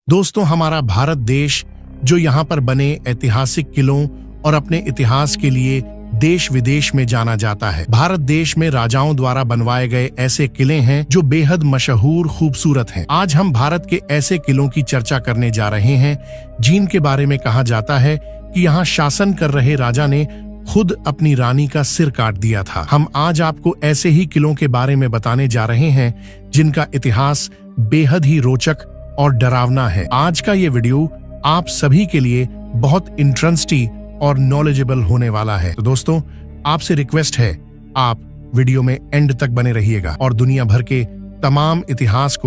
दोस्तों, हमारा भारत देश जो यहाँ पर बने ऐतिहासिक किलों और अपने इतिहास के लिए देश विदेश में जाना जाता है। भारत देश में राजाओं द्वारा बनवाए गए ऐसे किले हैं जो बेहद मशहूर खूबसूरत हैं। आज हम भारत के ऐसे किलों की चर्चा करने जा रहे हैं जिनके बारे में कहा जाता है कि यहाँ शासन कर रहे राजा ने खुद अपनी रानी का सिर काट दिया था। हम आज आपको ऐसे ही किलों के बारे में बताने जा रहे हैं जिनका इतिहास बेहद ही रोचक और डरावना है। आज का ये वीडियो आप सभी के लिए बहुत इंटरेस्टिंग और नॉलेजेबल होने वाला है। तो दोस्तों, आपसे रिक्वेस्ट है आप वीडियो में एंड तक बने रहिएगा और दुनिया भर के तमाम इतिहास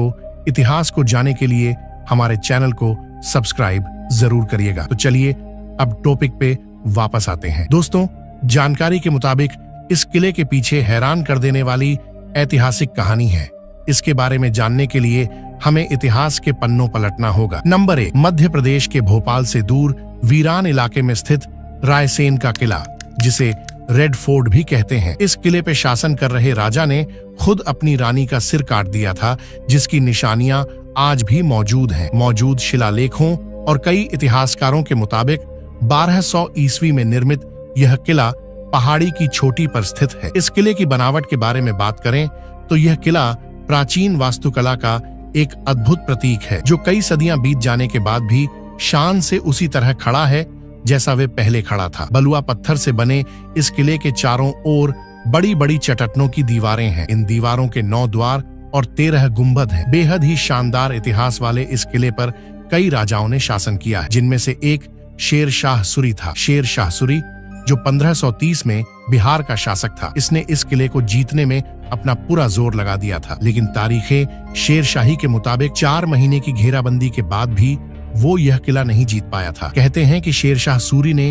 को जानने के लिए हमारे चैनल को सब्सक्राइब जरूर करिएगा। तो चलिए अब टॉपिक पे वापस आते हैं। दोस्तों, जानकारी के मुताबिक इस किले के पीछे हैरान कर देने वाली ऐतिहासिक कहानी है। इसके बारे में जानने के लिए हमें इतिहास के पन्नों पलटना होगा। नंबर 1, मध्य प्रदेश के भोपाल से दूर वीरान इलाके में स्थित रायसेन का किला, जिसे रेड फोर्ट भी कहते हैं। इस किले पे शासन कर रहे राजा ने खुद अपनी रानी का सिर काट दिया था, जिसकी निशानियां आज भी मौजूद हैं। मौजूद शिलालेखों और कई इतिहासकारों के मुताबिक 1200 ईस्वी में निर्मित यह किला पहाड़ी की चोटी पर स्थित है। इस किले की बनावट के बारे में बात करें तो यह किला प्राचीन वास्तुकला का एक अद्भुत प्रतीक है, जो कई सदियां बीत जाने के बाद भी शान से उसी तरह खड़ा है जैसा वे पहले खड़ा था। बलुआ पत्थर से बने इस किले के चारों ओर बड़ी बड़ी चट्टानों की दीवारें हैं। इन दीवारों के 9 द्वार और 13 गुंबद हैं। बेहद ही शानदार इतिहास वाले इस किले पर कई राजाओं ने शासन किया है, जिनमें से एक शेर शाह सूरी था। शेर शाह सूरी जो 1530 में बिहार का शासक था, इसने इस किले को जीतने में अपना पूरा जोर लगा दिया था। लेकिन तारीखें शेर शाही के मुताबिक 4 महीने की घेराबंदी के बाद भी वो यह किला नहीं जीत पाया था। कहते हैं कि शेर शाह सूरी ने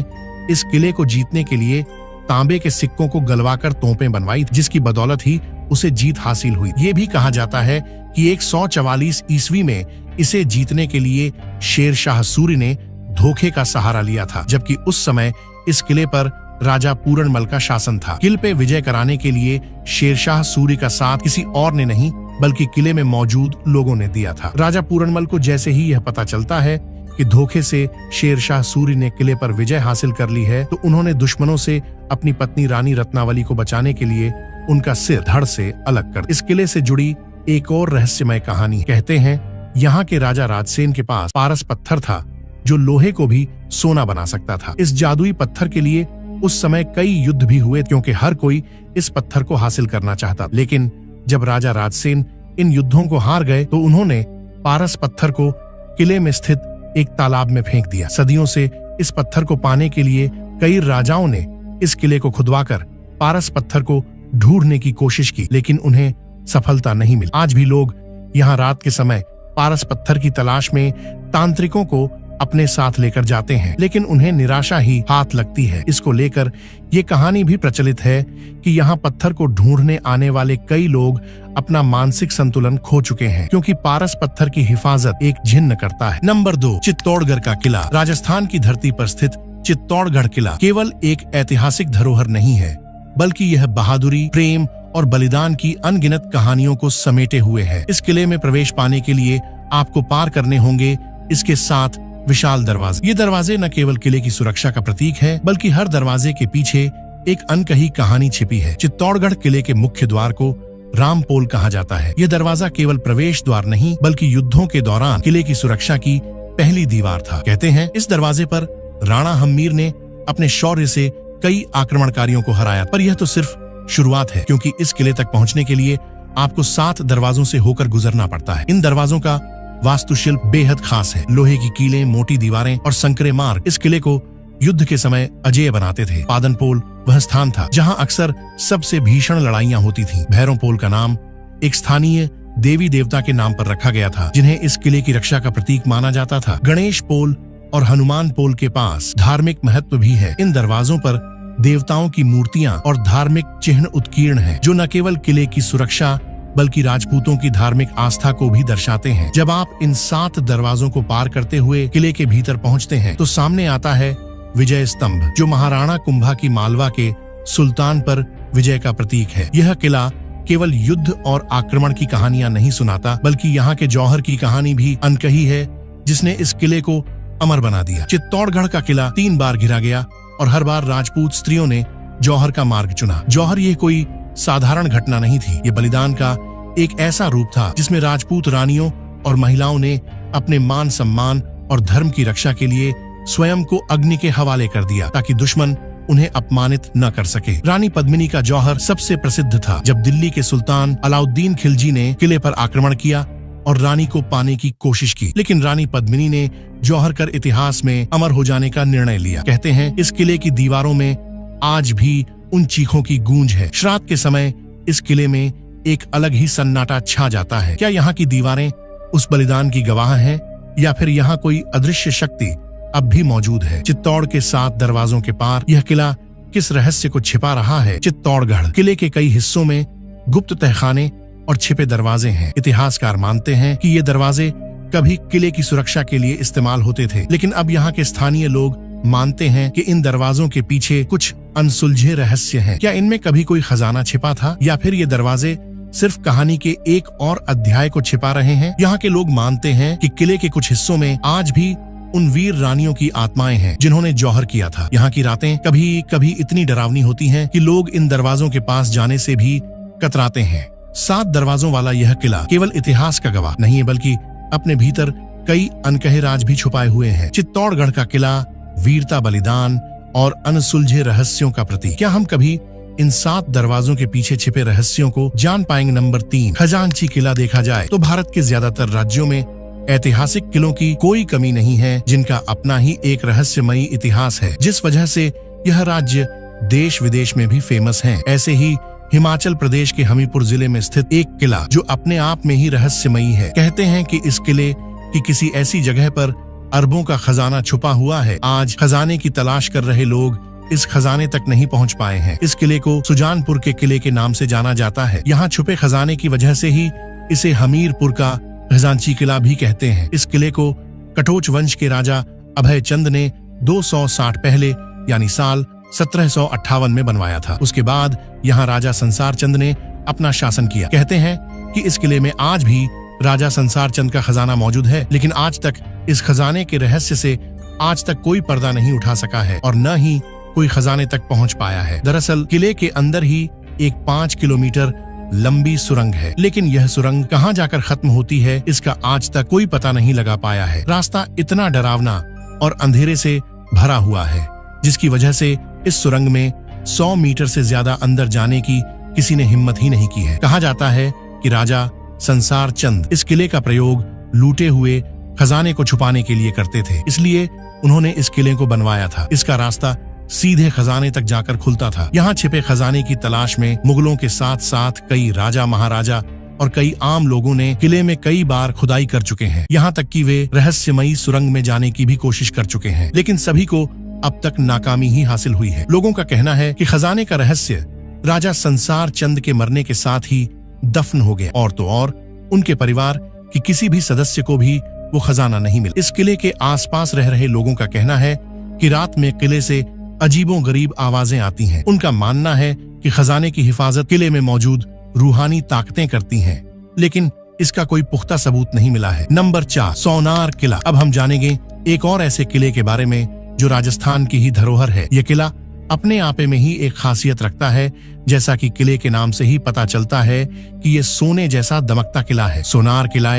इस किले को जीतने के लिए तांबे के सिक्कों को गलवाकर तोपें बनवाई, जिसकी बदौलत ही उसे जीत हासिल हुई। ये भी कहा जाता है कि 144 ईस्वी में इसे जीतने के लिए शेर शाह सूरी ने धोखे का सहारा लिया था, जबकि उस समय इस किले पर राजा पूरनमल का शासन था। किले पे विजय कराने के लिए शेरशाह सूरी का साथ किसी और ने नहीं बल्कि किले में मौजूद लोगों ने दिया था। राजा पूरनमल को जैसे ही यह पता चलता है कि धोखे से शेरशाह सूरी ने किले पर विजय हासिल कर ली है, तो उन्होंने दुश्मनों से अपनी पत्नी रानी रत्नावली को बचाने के लिए उनका सिर धड़ से अलग कर। इस किले से जुड़ी एक और रहस्यमय कहानी। कहते हैं यहाँ के राजा राजसेन के पास पारस पत्थर था जो लोहे को भी सोना बना सकता था। इस जादुई पत्थर के लिए उस समय कई युद्ध भी हुए, क्योंकि हर कोई इस पत्थर को हासिल करना चाहता। लेकिन जब राजा राजसेन इन युद्धों को हार गए तो उन्होंने पारस पत्थर को किले में स्थित एक तालाब में फेंक दिया। सदियों से इस पत्थर को पाने के लिए कई राजाओं ने इस किले को खुदवाकर पारस पत्थर को ढूंढने की कोशिश की, लेकिन उन्हें सफलता नहीं मिली। आज भी लोग यहाँ रात के समय पारस पत्थर की तलाश में तांत्रिकों को अपने साथ लेकर जाते हैं, लेकिन उन्हें निराशा ही हाथ लगती है। इसको लेकर ये कहानी भी प्रचलित है कि यहाँ पत्थर को ढूंढने आने वाले कई लोग अपना मानसिक संतुलन खो चुके हैं, क्योंकि पारस पत्थर की हिफाजत एक जिन्न करता है। नंबर 2, चित्तौड़गढ़ का किला। राजस्थान की धरती पर स्थित चित्तौड़गढ़ किला केवल एक ऐतिहासिक धरोहर नहीं है, बल्कि यह बहादुरी, प्रेम और बलिदान की अनगिनत कहानियों को समेटे हुए है। इस किले में प्रवेश पाने के लिए आपको पार करने होंगे इसके 7 विशाल दरवाजे। ये दरवाजे न केवल किले की सुरक्षा का प्रतीक है, बल्कि हर दरवाजे के पीछे एक अनकही कहानी छिपी है। चित्तौड़गढ़ किले के मुख्य द्वार को रामपोल कहा जाता है। यह दरवाजा केवल प्रवेश द्वार नहीं, बल्कि युद्धों के दौरान किले की सुरक्षा की पहली दीवार था। कहते हैं इस दरवाजे पर राणा हम्मीर ने अपने शौर्य से कई आक्रमणकारियों को हराया। पर यह तो सिर्फ शुरुआत है, क्योंकि इस किले तक पहुंचने के लिए आपको 7 दरवाजों से होकर गुजरना पड़ता है। इन दरवाजों का वास्तुशिल्प बेहद खास है। लोहे की कीलें, मोटी दीवारें और संकरे मार्ग इस किले को युद्ध के समय अजेय बनाते थे। पादनपोल वह स्थान था जहां अक्सर सबसे भीषण लड़ाइयां होती थीं। भैरवपोल का नाम एक स्थानीय देवी देवता के नाम पर रखा गया था, जिन्हें इस किले की रक्षा का प्रतीक माना जाता था। गणेश पोल और हनुमान पोल के पास धार्मिक महत्व भी है। इन दरवाजों पर देवताओं की मूर्तियां और धार्मिक चिन्ह उत्कीर्ण हैं, जो न केवल किले की सुरक्षा बल्कि राजपूतों की धार्मिक आस्था को भी दर्शाते हैं। जब आप इन 7 दरवाजों को पार करते हुए किले के भीतर पहुंचते हैं तो सामने आता है विजय स्तंभ, जो महाराणा कुंभा की मालवा के सुल्तान पर विजय का प्रतीक है। यह किला केवल युद्ध और आक्रमण की कहानियां नहीं सुनाता, बल्कि यहाँ के जौहर की कहानी भी अनकही है, जिसने इस किले को अमर बना दिया। चित्तौड़गढ़ का किला 3 बार घिरा गया और हर बार राजपूत स्त्रियों ने जौहर का मार्ग चुना। जौहर ये कोई साधारण घटना नहीं थी, ये बलिदान का एक ऐसा रूप था जिसमें राजपूत रानियों और महिलाओं ने अपने मान सम्मान और धर्म की रक्षा के लिए स्वयं को अग्नि के हवाले कर दिया ताकि दुश्मन उन्हें अपमानित न कर सके। रानी पद्मिनी का जौहर सबसे प्रसिद्ध था। जब दिल्ली के सुल्तान अलाउद्दीन खिलजी ने किले पर आक्रमण किया और रानी को पाने की कोशिश की, लेकिन रानी पद्मिनी ने जौहर कर इतिहास में अमर हो जाने का निर्णय लिया। कहते हैं इस किले की दीवारों में आज भी उन चीखों की गूंज है। श्राद्ध के समय इस किले में एक अलग ही सन्नाटा छा जाता है। क्या यहाँ की दीवारें उस बलिदान की गवाह हैं या फिर यहाँ कोई अदृश्य शक्ति अब भी मौजूद है? चित्तौड़ के 7 दरवाजों के पार यह किला किस रहस्य को छिपा रहा है? चित्तौड़गढ़ किले के कई हिस्सों में गुप्त तहखाने और छिपे दरवाजे हैं। इतिहासकार मानते हैं कि ये दरवाजे कभी किले की सुरक्षा के लिए इस्तेमाल होते थे, लेकिन अब यहाँ के स्थानीय लोग मानते हैं कि इन दरवाजों के पीछे कुछ अनसुलझे रहस्य हैं। क्या इनमें कभी कोई खजाना छिपा था या फिर ये दरवाजे सिर्फ कहानी के एक और अध्याय को छिपा रहे हैं? यहाँ के लोग मानते हैं कि किले के कुछ हिस्सों में आज भी उन वीर रानियों की आत्माएं हैं जिन्होंने जौहर किया था। यहाँ की रातें कभी कभी इतनी डरावनी होती हैं कि लोग इन दरवाजों के पास जाने से भी कतराते हैं। 7 दरवाजों वाला यह किला केवल इतिहास का गवाह नहीं है, बल्कि अपने भीतर कई अनकहे राज भी छुपाए हुए हैं। चित्तौड़गढ़ का किला वीरता, बलिदान और अनसुलझे रहस्यों का प्रतीक। क्या हम कभी इन 7 दरवाजों के पीछे छिपे रहस्यों को जान पाएंगे? नंबर 3, खजांची किला। देखा जाए तो भारत के ज्यादातर राज्यों में ऐतिहासिक किलों की कोई कमी नहीं है जिनका अपना ही एक रहस्यमयी इतिहास है, जिस वजह से यह राज्य देश विदेश में भी फेमस हैं। ऐसे ही हिमाचल प्रदेश के हमीरपुर जिले में स्थित एक किला जो अपने आप में ही रहस्यमयी है। कहते हैं कि इस किले की किसी ऐसी जगह पर अरबों का खजाना छुपा हुआ है। आज खजाने की तलाश कर रहे लोग इस खजाने तक नहीं पहुंच पाए हैं। इस किले को सुजानपुर के किले के नाम से जाना जाता है। यहाँ छुपे खजाने की वजह से ही इसे हमीरपुर का खजांची किला भी कहते हैं। इस किले को कटोच वंश के राजा अभय चंद ने 260 पहले यानी साल 1758 में बनवाया था। उसके बाद यहाँ राजा संसार चंद ने अपना शासन किया। कहते हैं कि इस किले में आज भी राजा संसार चंद का खजाना मौजूद है, लेकिन आज तक इस खजाने के रहस्य से आज तक कोई पर्दा नहीं उठा सका है और न ही कोई खजाने तक पहुंच पाया है। दरअसल किले के अंदर ही एक 5 किलोमीटर लंबी सुरंग है, लेकिन यह सुरंग कहां जाकर खत्म होती है इसका आज तक कोई पता नहीं लगा पाया है। रास्ता इतना डरावना और अंधेरे से भरा हुआ है जिसकी वजह से इस सुरंग में 100 मीटर से ज्यादा अंदर जाने की किसी ने हिम्मत ही नहीं की है। कहा जाता है कि राजा संसार चंद इस किले का प्रयोग लूटे हुए खजाने को छुपाने के लिए करते थे, इसलिए उन्होंने इस किले को बनवाया था। इसका रास्ता सीधे खजाने तक जाकर खुलता था। यहाँ छिपे खजाने की तलाश में मुगलों के साथ साथ कई राजा, महाराजा और कई आम लोगों ने किले में कई बार खुदाई कर चुके हैं। यहाँ तक कि वे रहस्यमयी सुरंग में जाने की भी कोशिश कर चुके हैं, लेकिन सभी को अब तक नाकामी ही हासिल हुई है। लोगों का कहना है कि खजाने का रहस्य राजा संसार चंद के मरने के साथ ही दफन हो गया और तो और उनके परिवार की किसी भी सदस्य को भी वो खजाना नहीं मिला। इस किले के आसपास रह रहे लोगों का कहना है कि रात में किले से अजीबों गरीब आवाजें आती हैं। उनका मानना है कि खजाने की हिफाजत किले में मौजूद रूहानी ताकतें करती हैं, लेकिन इसका कोई पुख्ता सबूत नहीं मिला है। नंबर 4, सोनार किला। अब हम जानेंगे एक और ऐसे किले के बारे में जो राजस्थान की ही धरोहर है। यह किला अपने आपे में ही एक खासियत रखता है। जैसा कि किले के नाम से ही पता चलता है कि ये सोने जैसा दमकता किला है। सोनार किला,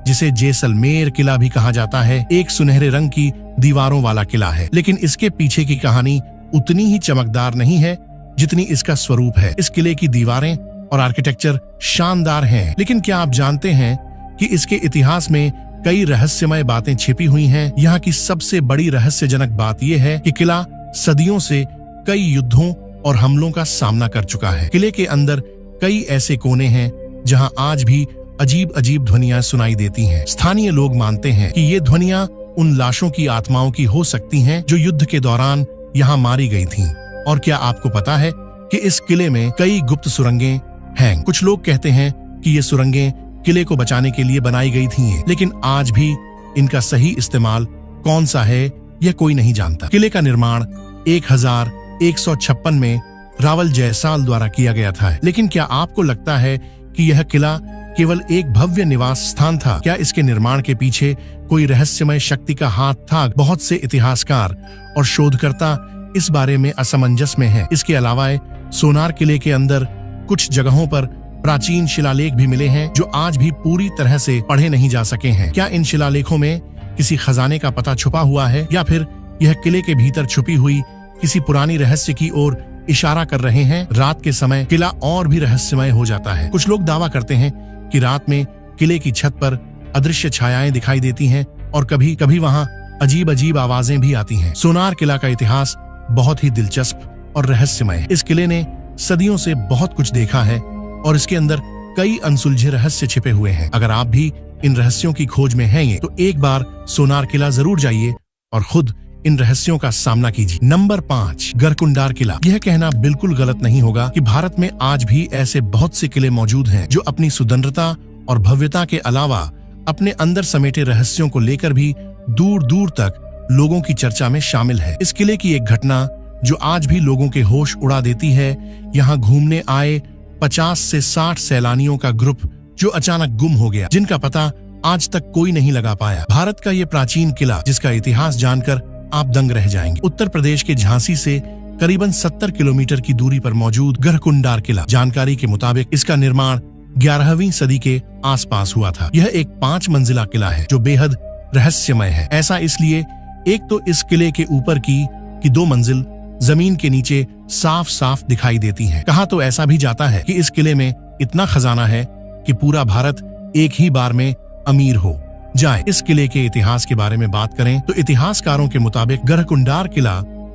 जिसे जैसलमेर किला भी कहा जाता है, एक सुनहरे रंग की दीवारों वाला किला है, लेकिन इसके पीछे की कहानी उतनी ही चमकदार नहीं है जितनी इसका स्वरूप है। इस किले की दीवारें और आर्किटेक्चर शानदार हैं, लेकिन क्या आप जानते हैं कि इसके इतिहास में कई रहस्यमय बातें छिपी हुई हैं? यहाँ की सबसे बड़ी रहस्यजनक बात यह है कि किला सदियों से कई युद्धों और हमलों का सामना कर चुका है। किले के अंदर कई ऐसे कोने हैं जहां आज भी अजीब अजीब ध्वनियां सुनाई देती हैं। स्थानीय लोग मानते हैं कि ये ध्वनियां उन लाशों की आत्माओं की हो सकती हैं जो युद्ध के दौरान यहाँ मारी गई थीं। और क्या आपको पता है कि इस किले में कई गुप्त सुरंगें हैं? कुछ लोग कहते हैं कि ये सुरंगें किले को बचाने के लिए बनाई गई थीं, लेकिन आज भी इनका सही इस्तेमाल कौन सा है यह कोई नहीं जानता। किले का निर्माण 1156 में रावल जयसाल द्वारा किया गया था, लेकिन क्या आपको लगता है कि यह किला केवल एक भव्य निवास स्थान था? क्या इसके निर्माण के पीछे कोई रहस्यमय शक्ति का हाथ था? बहुत से इतिहासकार और शोधकर्ता इस बारे में असमंजस में हैं। इसके अलावा सोनार किले के अंदर कुछ जगहों पर प्राचीन शिलालेख भी मिले हैं जो आज भी पूरी तरह से पढ़े नहीं जा सके हैं। क्या इन शिलालेखों में किसी खजाने का पता छुपा हुआ है या फिर यह किले के भीतर छुपी हुई किसी पुरानी रहस्य की ओर इशारा कर रहे हैं? रात के समय किला और भी रहस्यमय हो जाता है। कुछ लोग दावा करते हैं कि रात में किले की छत पर अदृश्य छायाएं दिखाई देती हैं और कभी कभी वहां अजीब अजीब आवाजें भी आती हैं। सोनार किला का इतिहास बहुत ही दिलचस्प और रहस्यमय है। इस किले ने सदियों से बहुत कुछ देखा है और इसके अंदर कई अनसुलझे रहस्य छिपे हुए हैं। अगर आप भी इन रहस्यों की खोज में हैं तो एक बार सोनार किला जरूर जाइए और खुद इन रहस्यों का सामना कीजिए। नंबर 5, गरकुंडार किला। यह कहना बिल्कुल गलत नहीं होगा कि भारत में आज भी ऐसे बहुत से किले मौजूद हैं जो अपनी सुंदरता और भव्यता के अलावा अपने अंदर समेटे रहस्यों को लेकर भी दूर दूर तक लोगों की चर्चा में शामिल है। इस किले की एक घटना जो आज भी लोगों के होश उड़ा देती है। यहाँ घूमने आए 50 से 60 सैलानियों का ग्रुप जो अचानक गुम हो गया, जिनका पता आज तक कोई नहीं लगा पाया। भारत का ये प्राचीन किला जिसका इतिहास जानकर आप दंग रह जाएंगे। उत्तर प्रदेश के झांसी से करीबन 70 किलोमीटर की दूरी पर मौजूद गरकुंडार किला, जानकारी के मुताबिक इसका निर्माण 11वीं सदी के आसपास हुआ था। यह एक 5 मंजिला किला है जो बेहद रहस्यमय है। ऐसा इसलिए, एक तो इस किले के ऊपर की 2 मंजिल जमीन के नीचे साफ साफ दिखाई देती हैं। कहा तो ऐसा भी जाता है कि इस किले में इतना खजाना है कि पूरा भारत एक ही बार में अमीर हो जाए। इस किले के इतिहास के बारे में बात करें तो इतिहासकारों के मुताबिक गरकुंडार किला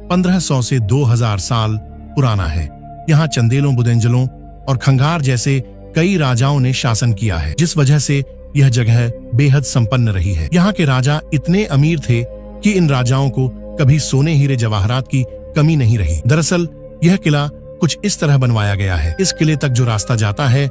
1500 से 2000 साल पुराना है। यहाँ चंदेलों, बुदेंजलों और खंगार जैसे कई राजाओं ने शासन किया है, जिस वजह से यह जगह बेहद संपन्न रही है। यहाँ के राजा इतने अमीर थे कि इन राजाओं को कभी सोने, हीरे, जवाहरात की कमी नहीं रही। दरअसल यह किला कुछ इस तरह बनवाया गया है। इस किले तक जो रास्ता जाता है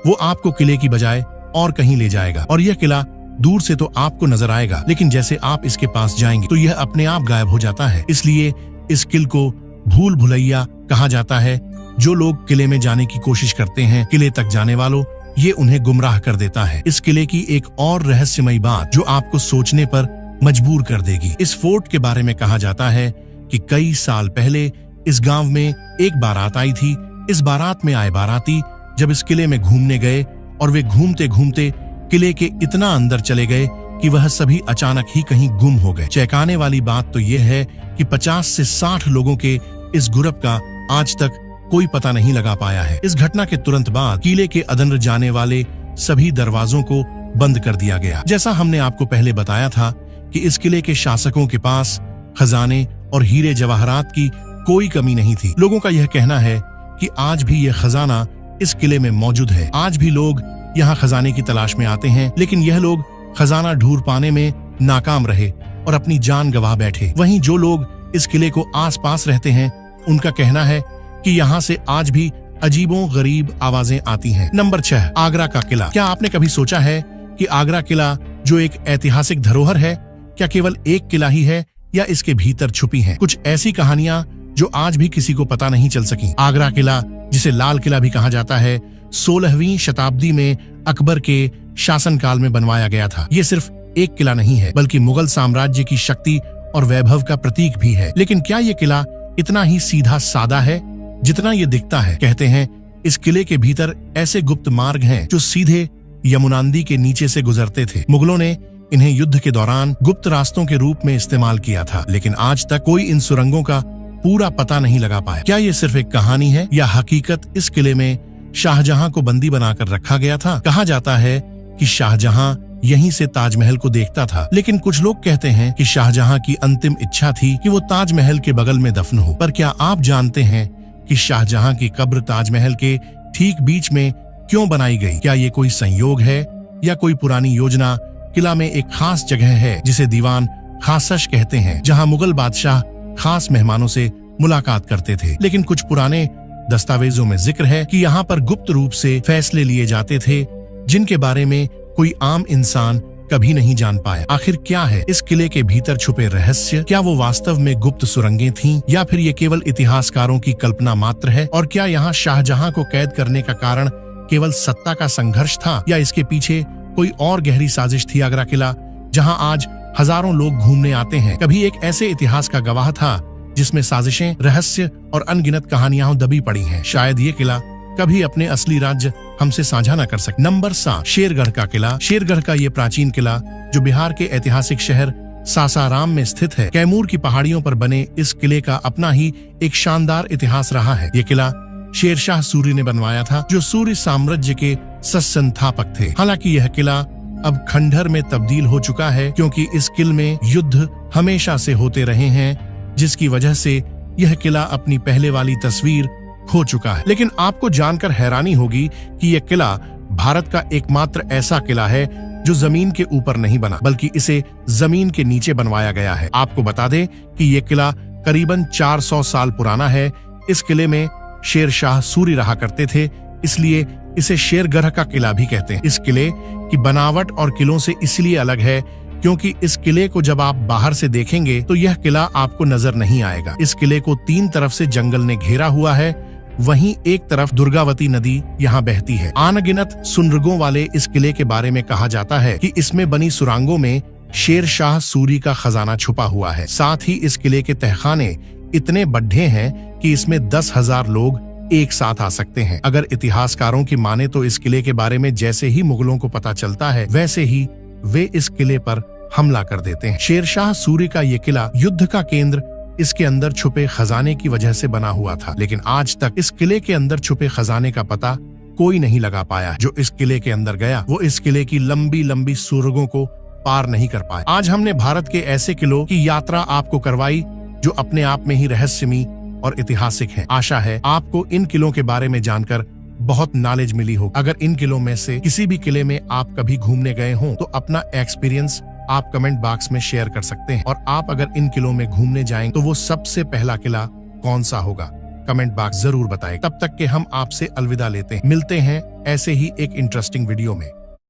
वो आपको किले की बजाय और कहीं ले जाएगा और यह किला दूर से तो आपको नजर आएगा, लेकिन जैसे आप इसके पास जाएंगे तो यह अपने आप गायब हो जाता है। इसलिए इस किले को भूल भुलैया कहा जाता है। जो लोग किले में जाने की कोशिश करते हैं, किले तक जाने वालों, ये उन्हें गुमराह कर देता है। इस किले की एक और रहस्यमयी बात जो आपको सोचने पर मजबूर कर देगी। इस फोर्ट के बारे में कहा जाता है कि कई साल पहले इस गांव में एक बारात आई थी। इस बारात में आए बाराती जब इस किले में घूमने गए और वे घूमते घूमते किले के इतना अंदर चले गए कि वह सभी अचानक ही कहीं गुम हो गए। चौंकाने वाली बात तो यह है कि 50 से 60 लोगों के इस ग्रुप का आज तक कोई पता नहीं लगा पाया है। इस घटना के तुरंत बाद किले के अंदर जाने वाले सभी दरवाजों को बंद कर दिया गया। जैसा हमने आपको पहले बताया था कि इस किले के शासकों के पास खजाने और हीरे जवाहरात की कोई कमी नहीं थी। लोगों का यह कहना है कि आज भी यह खजाना इस किले में मौजूद है। आज भी लोग यहाँ खजाने की तलाश में आते हैं, लेकिन यह लोग खजाना ढूंढ पाने में नाकाम रहे और अपनी जान गंवा बैठे। वहीं जो लोग इस किले को आसपास रहते हैं उनका कहना है कि यहाँ से आज भी अजीबों गरीब आवाजें आती हैं। नंबर 6, आगरा का किला। क्या आपने कभी सोचा है कि आगरा किला जो एक ऐतिहासिक धरोहर है, क्या केवल एक किला ही है या इसके भीतर छुपी हैं कुछ ऐसी कहानियां जो आज भी किसी को पता नहीं चल सकी? आगरा किला, जिसे लाल किला भी कहा जाता है, 16वीं शताब्दी में अकबर के शासनकाल में बनवाया गया था। ये सिर्फ एक किला नहीं है बल्कि मुगल साम्राज्य की शक्ति और वैभव का प्रतीक भी है। लेकिन क्या ये किला इतना ही सीधा सादा है जितना ये दिखता है? कहते हैं इस किले के भीतर ऐसे गुप्त मार्ग हैं जो सीधे यमुना नदी के नीचे से गुजरते थे। मुगलों ने इन्हें युद्ध के दौरान गुप्त रास्तों के रूप में इस्तेमाल किया था, लेकिन आज तक कोई इन सुरंगों का पूरा पता नहीं लगा पाया। क्या ये सिर्फ एक कहानी है या हकीकत? इस किले में शाहजहां को बंदी बनाकर रखा गया था। कहा जाता है कि शाहजहां यहीं से ताजमहल को देखता था, लेकिन कुछ लोग कहते हैं कि शाहजहां की अंतिम इच्छा थी कि वो ताजमहल के बगल में दफन हो। पर क्या आप जानते हैं कि शाहजहां की कब्र ताजमहल के ठीक बीच में क्यों बनाई गई? क्या ये कोई संयोग है या कोई पुरानी योजना? किला में एक खास जगह है जिसे दीवान खासश कहते हैं, जहां मुगल बादशाह खास मेहमानों से मुलाकात करते थे। लेकिन कुछ पुराने दस्तावेजों में जिक्र है कि यहाँ पर गुप्त रूप से फैसले लिए जाते थे जिनके बारे में कोई आम इंसान कभी नहीं जान पाया। आखिर क्या है इस किले के भीतर छुपे रहस्य? क्या वो वास्तव में गुप्त सुरंगें थीं या फिर ये केवल इतिहासकारों की कल्पना मात्र है? और क्या यहाँ शाहजहां को कैद करने का कारण केवल सत्ता का संघर्ष था या इसके पीछे कोई और गहरी साजिश थी? आगरा किला, जहां आज हजारों लोग घूमने आते हैं, कभी एक ऐसे इतिहास का गवाह था जिसमें साजिशें, रहस्य और अनगिनत कहानियां दबी पड़ी हैं। शायद ये किला कभी अपने असली राज्य हमसे साझा न कर सके। नंबर 7, शेरगढ़ का किला। शेरगढ़ का ये प्राचीन किला जो बिहार के ऐतिहासिक शहर सासाराम में स्थित है, कैमूर की पहाड़ियों पर बने इस किले का अपना ही एक शानदार इतिहास रहा है। ये किला शेरशाह सूरी ने बनवाया था, जो सूरी साम्राज्य के संस्थापक थे। हालांकि यह किला अब खंडहर में तब्दील हो चुका है, क्योंकि इस किले में युद्ध हमेशा से होते रहे हैं, जिसकी वजह से यह किला अपनी पहले वाली तस्वीर खो चुका है। लेकिन आपको जानकर हैरानी होगी कि यह किला भारत का एकमात्र ऐसा किला है जो जमीन के ऊपर नहीं बना, बल्कि इसे जमीन के नीचे बनवाया गया है। आपको बता दें कि यह किला करीबन 400 साल पुराना है। इस किले में शेरशाह सूरी रहा करते थे, इसलिए इसे शेरगढ़ का किला भी कहते हैं। इस किले की बनावट और किलों से इसलिए अलग है क्योंकि इस किले को जब आप बाहर से देखेंगे तो यह किला आपको नजर नहीं आएगा। इस किले को 3 तरफ से जंगल ने घेरा हुआ है, वहीं एक तरफ दुर्गावती नदी यहाँ बहती है। अनगिनत सुरंगों वाले इस किले के बारे में कहा जाता है कि इसमें बनी सुरंगों में शेरशाह सूरी का खजाना छुपा हुआ है। साथ ही इस किले के तहखाने इतने बड़े हैं कि इसमें 10,000 लोग एक साथ आ सकते हैं। अगर इतिहासकारों की माने तो इस किले के बारे में जैसे ही मुगलों को पता चलता है, वैसे ही वे इस किले पर हमला कर देते हैं। शेरशाह सूरी का ये किला युद्ध का केंद्र इसके अंदर छुपे खजाने की वजह से बना हुआ था, लेकिन आज तक इस किले के अंदर छुपे खजाने का पता कोई नहीं लगा पाया। जो इस किले के अंदर गया वो इस किले की लंबी लंबी सुरंगों को पार नहीं कर पाया। आज हमने भारत के ऐसे किलों की यात्रा आपको करवाई जो अपने आप में ही रहस्यमयी और ऐतिहासिक है। आशा है आपको इन किलों के बारे में जानकर बहुत नॉलेज मिली हो। अगर इन किलों में से किसी भी किले में आप कभी घूमने गए हो तो अपना एक्सपीरियंस आप कमेंट बॉक्स में शेयर कर सकते हैं। और आप अगर इन किलों में घूमने जाएं तो वो सबसे पहला किला कौन सा होगा, कमेंट बॉक्स जरूर बताएं। तब तक के हम आपसे अलविदा लेते हैं। मिलते हैं ऐसे ही एक इंटरेस्टिंग वीडियो में।